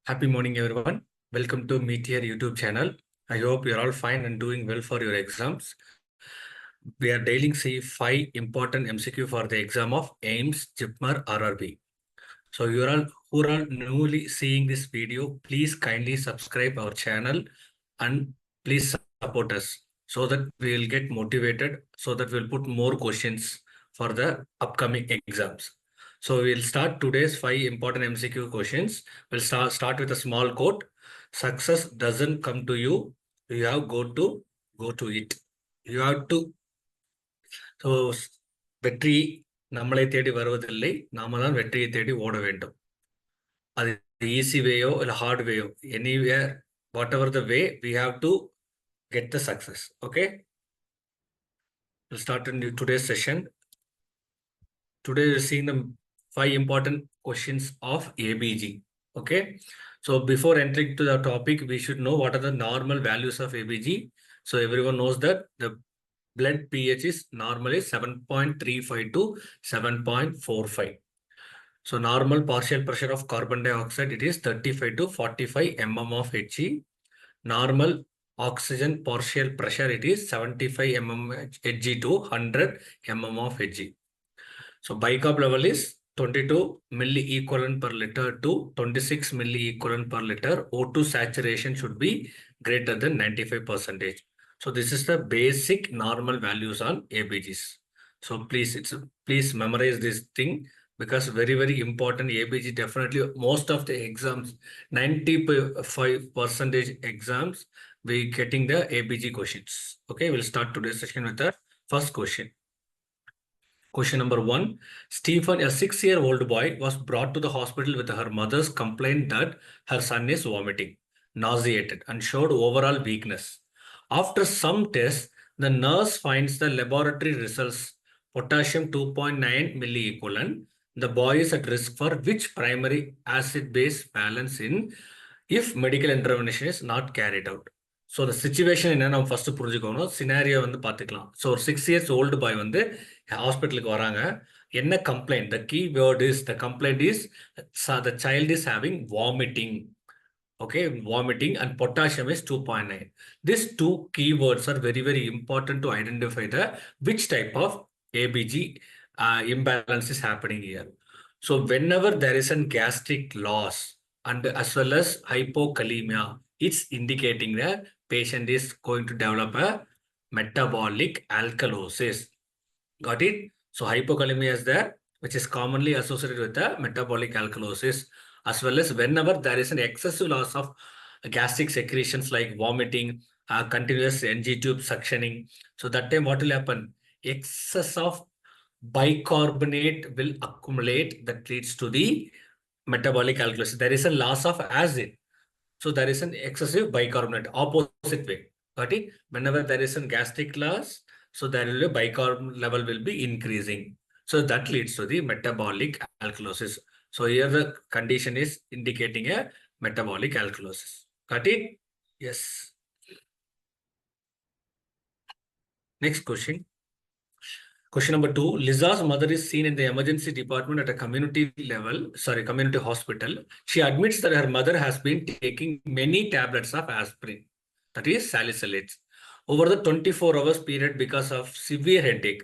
Happy morning, everyone. Welcome to Meet Here YouTube channel. I hope you're all fine and doing well for your exams. We are daily see 5 important MCQ for the exam of AIMS, JIPMER, RRB. So you're all who are newly seeing this video, please kindly subscribe our channel and please support us so that we will get motivated, so that we'll put more questions for the upcoming exams. So we'll start today's 5 important MCQ questions. We'll start with a small quote. Success doesn't come to you. You have go to it. You have to. So வெற்றி நம்மளை தேடி வருவதில்லை, நாம தான் வெற்றியை தேடி ஓட வேண்டும். அது ஈஸி வேயோ இல்லை ஹார்ட் வேயோ, anywhere whatever the way, we have to get the success. Okay, we'll start in today's session. Today we're seeing the 5 important questions of ABG. Okay, so before entering to the topic, we should know what are the normal values of ABG. So everyone knows that the blood pH is normally 7.35 to 7.45. So normal partial pressure of carbon dioxide, it is 35 to 45 mm of Hg. Normal oxygen partial pressure, it is 75 mm Hg to 100 mm of Hg. So bicarb level is 22 milliequivalent per liter to 26 milliequivalent per liter. O2 saturation should be greater than 95%. So this is the basic normal values on ABGs. So please memorize this thing, because very important. ABG definitely most of the exams, 95% exams, we getting the ABG questions. Okay, we'll start today's session with the first question. Question number 1. Stephen, a 6-year-old boy, was brought to the hospital with her mother's complaint that her son is vomiting, nauseated, and showed overall weakness. After some tests, the nurse finds the laboratory results potassium 2.9 milliequivalent. The boy is at risk for which primary acid-base balance in if medical intervention is not carried out? So அந்த situation என்ன நம்ம first புரிஞ்சுக்கணும். Scenario வந்து பார்த்துக்கலாம். So ஒரு 6 years old பாய் வந்து ஹாஸ்பிட்டலுக்கு வராங்க. என்ன complaint? The key word is, the complaint is the child is having vomiting. Okay, vomiting and potassium is 2.9. These two keywords are very important to identify the which type of ABG imbalance is happening here. So whenever there is a gastric loss and as well as hypokalemia, it's indicating the patient is going to develop a metabolic alkalosis. Got it? So hypokalemia is there, which is commonly associated with the metabolic alkalosis, as well as whenever there is an excessive loss of gastric secretions like vomiting, continuous NG tube suctioning. So that time what will happen? Excess of bicarbonate will accumulate, that leads to the metabolic alkalosis. There is a loss of acid. So there is an excessive bicarbonate, opposite way. Got it? Whenever there is a gastric loss, so there will be bicarb level will be increasing. So that leads to the metabolic alkalosis. So here the condition is indicating a metabolic alkalosis. Got it? Yes. Next question. Question number 2. Liza's mother is seen in the emergency department at a community hospital. She admits that her mother has been taking many tablets of aspirin, that is salicylates, over the 24 hours period because of severe headache.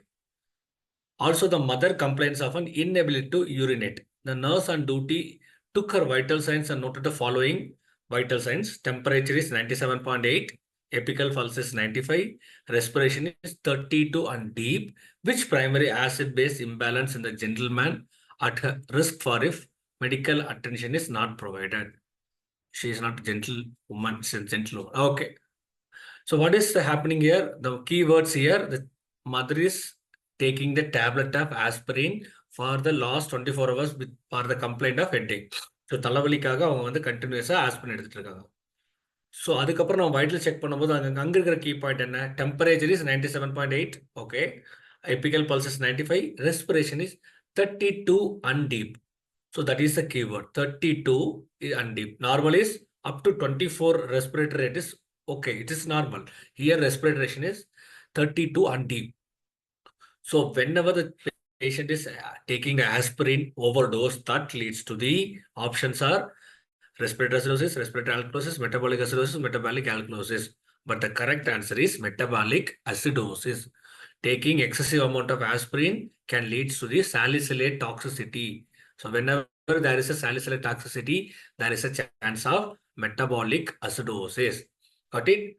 Also, the mother complains of an inability to urinate. The nurse on duty took her vital signs and noted the following vital signs. Temperature is 97.8. Apical pulse is 95. Respiration is 32 and deep. Which primary acid-base imbalance in the gentleman at risk for if medical attention is not provided? She is not a gentle woman, she is a gentle woman. Okay. So what is happening here? The keywords here, the mother is taking the tablet of aspirin for the last 24 hours for the complaint of headache. So தலைவலிக்காக அவங்க வந்து கண்டினியூஸா aspirin எடுத்துட்டு இருக்காங்க. So அதுக்கப்புறம் நம்ம vital check பண்ணும்போது அங்கே இருக்கிற கீ பாயிண்ட் என்ன? Temperature is 97.8. Okay, எபிக்கல் pulse is 95. Respiration is 32 and deep. So that is the keyword, 32 and deep. Normal is up to 24 respiratory rate is okay, it is normal. Here respiration is 32 and deep. So whenever the patient is taking the aspirin overdose, that leads to the options are Respiratory acidosis, respiratory alkalosis, metabolic acidosis, metabolic alkalosis. But the correct answer is metabolic acidosis. Taking excessive amount of aspirin can lead to the salicylate toxicity. So whenever there is a salicylate toxicity, there is a chance of metabolic acidosis. Got it?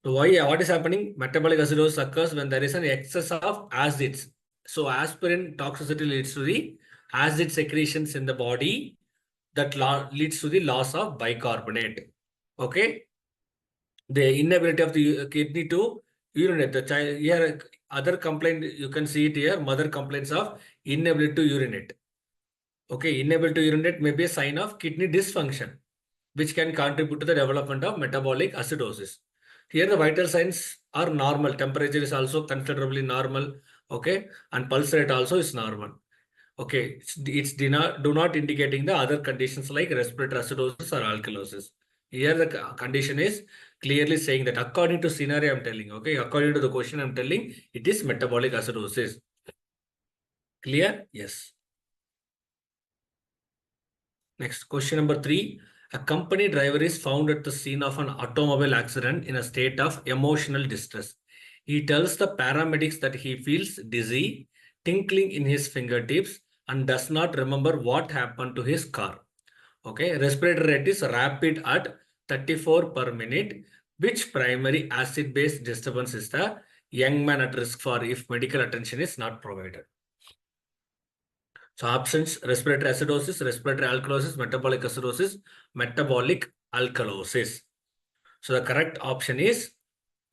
So what is happening? Metabolic acidosis occurs when there is an excess of acids. So aspirin toxicity leads to the acid secretions in the body that leads to the loss of bicarbonate. Okay. The inability of the kidney to urinate. The child here, other complaint, you can see it here, mother complaints of inability to urinate. Okay, inability to urinate may be a sign of kidney dysfunction, which can contribute to the development of metabolic acidosis. Here the vital signs are normal. Temperature is also considerably normal. Okay, and pulse rate also is normal. Okay, it's do not indicating the other conditions like respiratory acidosis or alkalosis. Here the condition is clearly saying that according to scenario I'm telling, okay, according to the question I'm telling, it is metabolic acidosis. Clear? Yes. Next, question number 3. A company driver is found at the scene of an automobile accident in a state of emotional distress. He tells the paramedics that he feels dizzy, tingling in his fingertips, and does not remember what happened to his car. Okay, respiratory rate is rapid at 34 per minute. Which primary acid-base disturbance is the young man at risk for if medical attention is not provided? So options: respiratory acidosis, respiratory alkalosis, metabolic acidosis, metabolic alkalosis. So the correct option is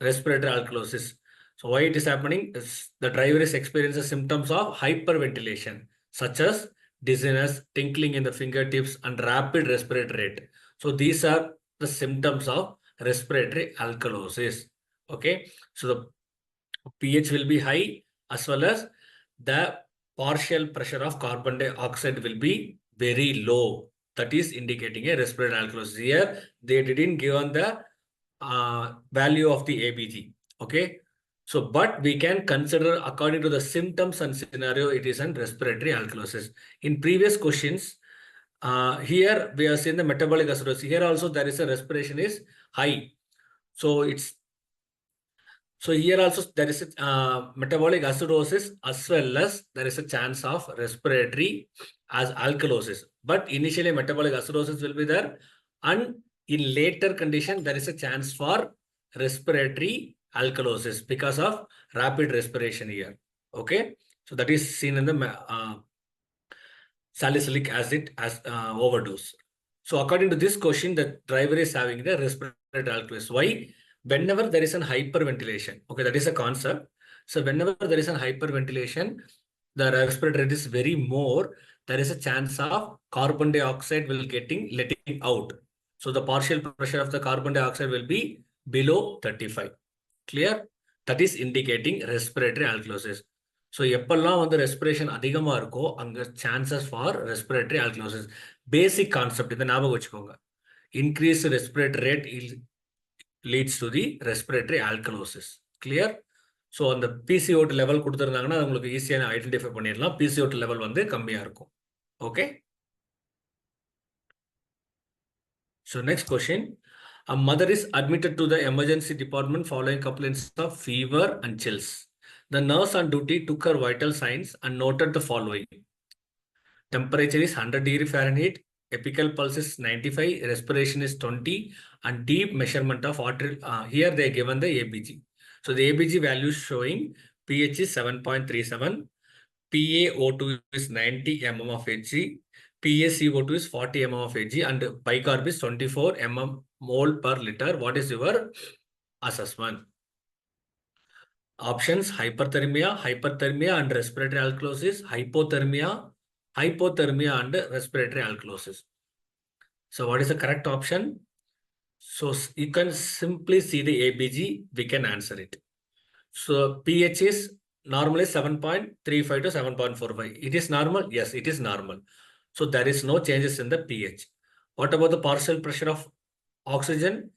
respiratory alkalosis. So why it is happening is the driver is experiencing symptoms of hyperventilation, such as dizziness, tingling in the fingertips, and rapid respiratory rate. So these are the symptoms of respiratory alkalosis. Okay. So the pH will be high, as well as the partial pressure of carbon dioxide will be very low. That is indicating a respiratory alkalosis. Here, they didn't give on the value of the ABG. Okay. So, but we can consider according to the symptoms and scenario, it is an respiratory alkalosis. In previous questions, here we are seeing the metabolic acidosis. Here also there is a respiration is high. So here also there is a metabolic acidosis, as well as there is a chance of respiratory as alkalosis. But initially metabolic acidosis will be there, and in later condition there is a chance for respiratory alkalosis because of rapid respiration here. Okay, so that is seen in the salicylic acid as overdose. So according to this question, the driver is having the respiratory alkalosis. Why? Whenever there is an hyperventilation, okay, that is a concept. So whenever there is an hyperventilation, the respiratory rate is very more, there is a chance of carbon dioxide will letting out. So the partial pressure of the carbon dioxide will be below 35. Clear? That is indicating respiratory alkalosis. So எப்பெல்லாம் வந்து respiration அதிகமா இருக்கோ அங்க chances for respiratory alkalosis. Basic concept இதை ஞாபகம் வச்சுக்கோங்க. Increase respiratory rate leads to the respiratory alkalosis. Clear? So அந்த PCO2 level கொடுத்திருந்தாங்கன்னா உங்களுக்கு ஈஸியா ஐடென்டிஃபை பண்ணிடலாம். PCO2 level வந்து கம்மியா இருக்கும். Okay? So next question. A mother is admitted to the emergency department following complaints of fever and chills. The nurse on duty took her vital signs and noted the following. Temperature is 100 degree Fahrenheit. Apical pulse is 95, respiration is 20, and deep measurement of arterial. Here they are given the ABG. So the ABG value is showing pH is 7.37, PaO2 is 90 mm of Hg, PaCO2 is 40 mm of Hg, and bicarb is 24 mm mole per liter. What is your assessment? Options: hyperthermia and respiratory alkalosis, hypothermia and respiratory alkalosis. So what is the correct option? So you can simply see the ABG, we can answer it. So pH is normally 7.35 to 7.45. It is normal? Yes, it is normal. So there is no changes in the pH. What about the partial pressure of oxygen?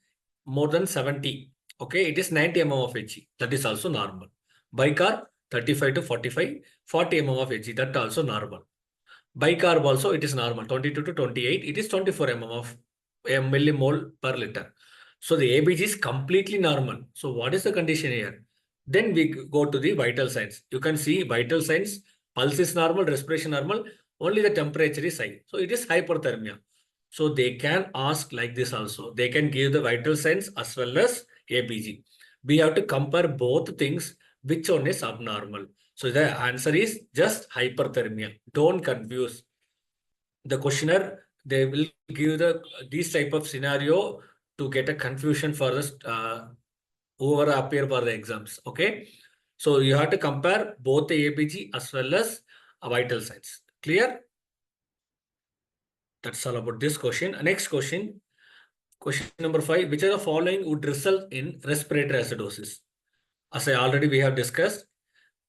More than 70. Okay, it is 90 mm of Hg. That is also normal. Bicarb 35 to 45, 40 mm of Hg. That also normal. Bicarb also, it is normal, 22 to 28. It is 24 mm of a millimole per liter. So the ABG is completely normal. So what is the condition here? Then we go to the vital signs. You can see vital signs, pulse is normal, respiration normal, only the temperature is high. So it is hyperthermia. So they can ask like this also. They can give the vital signs as well as ABG. We have to compare both things, which one is abnormal. So the answer is just hyperthermia. Don't confuse. The questionnaire, they will give these type of scenario to get a confusion for the whoever appear for the exams. Okay. So you have to compare both the ABG as well as vital signs. Clear? That's all about this question. Next question. Question number 5. Which of the following would result in respiratory acidosis? As I already we have discussed,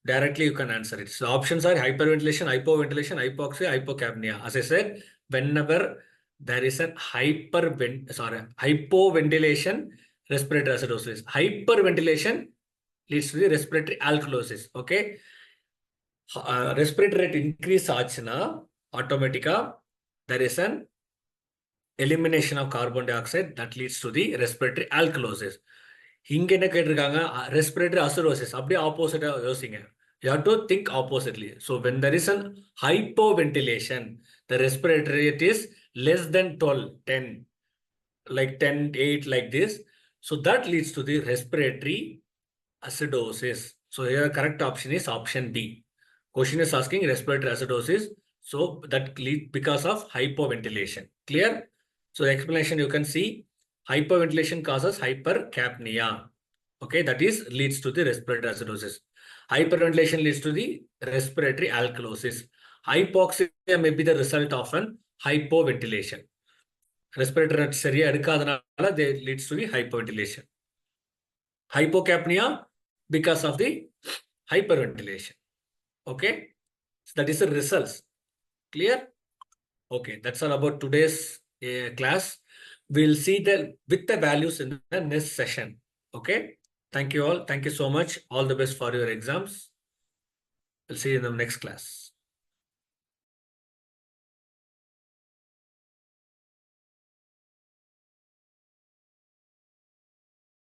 directly you can answer it. So options are hyperventilation, hypoventilation, hypoxia, hypocapnia. As I said, whenever there is a hypoventilation, respiratory acidosis. Hyperventilation leads to the respiratory alkalosis. Okay. Respiratory rate increase aachna, automatica, there is an elimination of carbon dioxide that leads to the respiratory alkalosis. இங்க என்ன கேட்டிருக்காங்க respiratory acidosis அப்படியே ஆப்போசிட்டா யோசிங்க. You have to think oppositely. So when there is an hypoventilation, the respiratory rate is less than 12, 10, like 10, 8 like this. So that leads to the respiratory acidosis. So here correct option is option D. Question is asking respiratory acidosis. So that leads because of hypoventilation. Clear? So the explanation you can see, hyperventilation causes hypercapnia. Okay, that is leads to the respiratory acidosis. Hyperventilation leads to the respiratory alkalosis. Hypoxia may be the result of an hypoventilation. Respiratory rate சரியா எடுக்காதனால they leads to the hypoventilation. Hypocapnia because of the hyperventilation. Okay, so that is the results. Clear? Okay, that's all about today's class. We'll see with the values in the next session. Okay, thank you all. Thank you so much. All the best for your exams. We'll see you in the next class.